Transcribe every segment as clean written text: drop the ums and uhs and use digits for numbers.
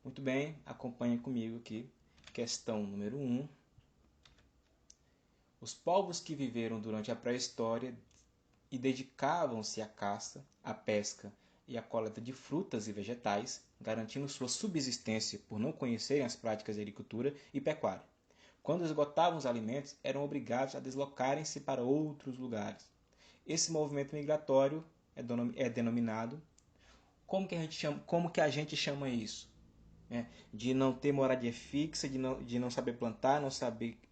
Muito bem, acompanhe comigo aqui. Questão número 1. Os povos que viveram durante a pré-história e dedicavam-se à caça, à pesca e à coleta de frutas e vegetais, garantindo sua subsistência por não conhecerem as práticas de agricultura e pecuária. Quando esgotavam os alimentos, eram obrigados a deslocarem-se para outros lugares. Esse movimento migratório é denominado... Como que a gente chama isso? De não ter moradia fixa, de não saber plantar,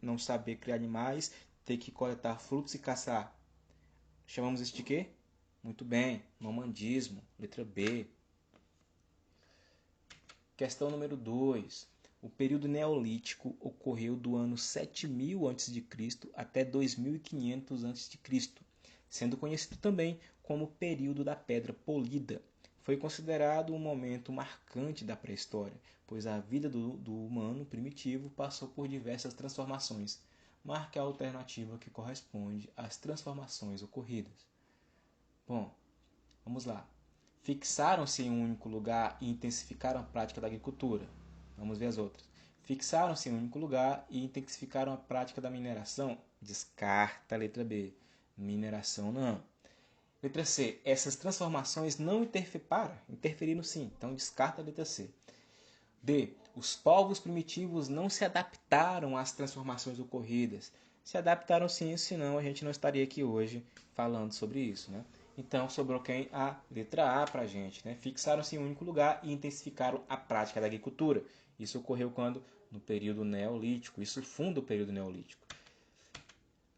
não saber criar animais, ter que coletar frutos e caçar. Chamamos isso de quê? Muito bem, nomandismo, letra B. Questão número 2. O período neolítico ocorreu do ano 7000 a.C. até 2500 a.C., sendo conhecido também como período da Pedra Polida. Foi considerado um momento marcante da pré-história, pois a vida do humano primitivo passou por diversas transformações. Marque a alternativa que corresponde às transformações ocorridas. Bom, vamos lá. Fixaram-se em um único lugar e intensificaram a prática da agricultura. Vamos ver as outras. Fixaram-se em um único lugar e intensificaram a prática da mineração. Descarta a letra B. Mineração não. Letra C. Essas transformações não interferiram sim, então descarta a letra C. D. Os povos primitivos não se adaptaram às transformações ocorridas. Se adaptaram sim, senão a gente não estaria aqui hoje falando sobre isso, né? Então sobrou quem? A letra A para a gente, né? Fixaram-se em um único lugar e intensificaram a prática da agricultura. Isso ocorreu quando? No período neolítico. Isso funda o período neolítico.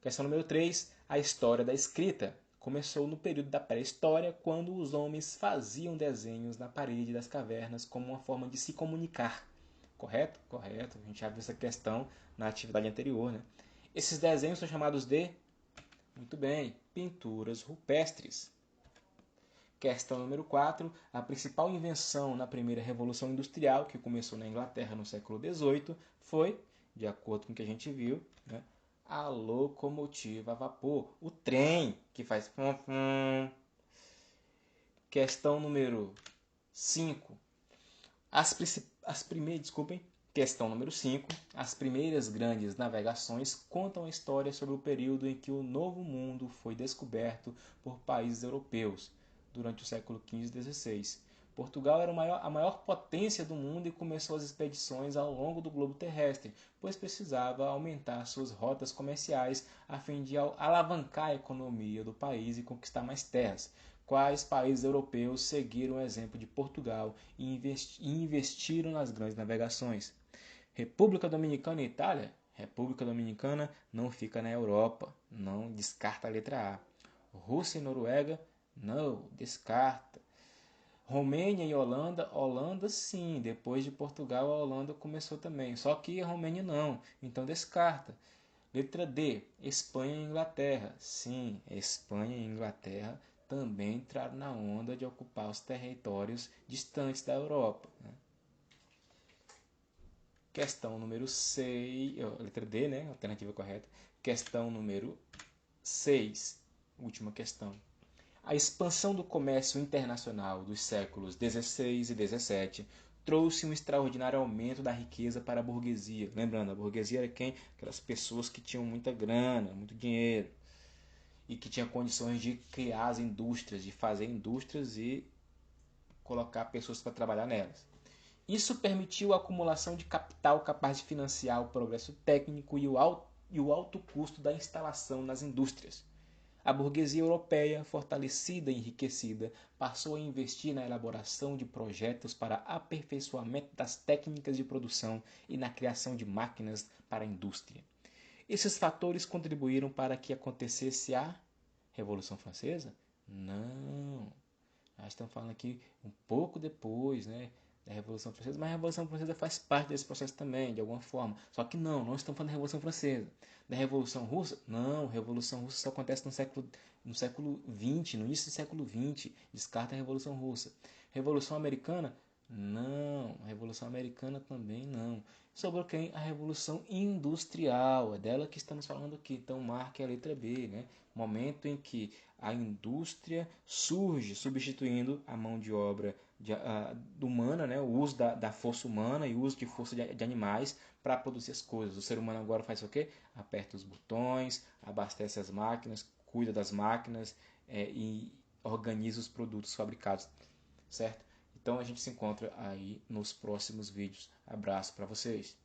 Questão número 3. A história da escrita. Começou no período da pré-história, quando os homens faziam desenhos na parede das cavernas como uma forma de se comunicar. Correto? Correto. A gente já viu essa questão na atividade anterior, né? Esses desenhos são chamados de... Muito bem, pinturas rupestres. Questão número 4. A principal invenção na primeira Revolução Industrial, que começou na Inglaterra no século XVIII, foi, de acordo com o que a gente viu, né, a locomotiva a vapor, o trem que faz... Questão número 5. Questão número 5. As primeiras grandes navegações contam a história sobre o período em que o Novo Mundo foi descoberto por países europeus, durante o século XV e XVI. Portugal era a maior potência do mundo e começou as expedições ao longo do globo terrestre, pois precisava aumentar suas rotas comerciais a fim de alavancar a economia do país e conquistar mais terras. Quais países europeus seguiram o exemplo de Portugal e investiram nas grandes navegações? República Dominicana e Itália? República Dominicana não fica na Europa, não, descarta a letra A. Rússia e Noruega? Não, descarta. Romênia e Holanda? Holanda sim, depois de Portugal a Holanda começou também, só que a Romênia não, então descarta. Letra D, Espanha e Inglaterra. Sim, Espanha e Inglaterra também entraram na onda de ocupar os territórios distantes da Europa. Questão número 6, letra D, né? Alternativa correta. Questão número 6, última questão. A expansão do comércio internacional dos séculos XVI e XVII trouxe um extraordinário aumento da riqueza para a burguesia. Lembrando, a burguesia era quem? Aquelas pessoas que tinham muita grana, muito dinheiro, e que tinham condições de criar as indústrias, de fazer indústrias e colocar pessoas para trabalhar nelas. Isso permitiu a acumulação de capital capaz de financiar o progresso técnico e o alto custo da instalação nas indústrias. A burguesia europeia, fortalecida e enriquecida, passou a investir na elaboração de projetos para aperfeiçoamento das técnicas de produção e na criação de máquinas para a indústria. Esses fatores contribuíram para que acontecesse a Revolução Francesa? Não. Nós estamos falando aqui um pouco depois, né, da Revolução Francesa, mas a Revolução Francesa faz parte desse processo também, de alguma forma. Só que não estamos falando da Revolução Francesa. Da Revolução Russa? Não, a Revolução Russa só acontece no século XX, no início do século XX. Descarta a Revolução Russa. Revolução Americana? Não, a Revolução Americana também não. Sobrou quem? A Revolução Industrial, é dela que estamos falando aqui. Então marque a letra B, né? Momento em que a indústria surge, substituindo a mão de obra humana, né? O uso da força humana e o uso de força de animais para produzir as coisas. O ser humano agora faz o quê? Aperta os botões, abastece as máquinas, cuida das máquinas e organiza os produtos fabricados, certo? Então a gente se encontra aí nos próximos vídeos. Abraço para vocês.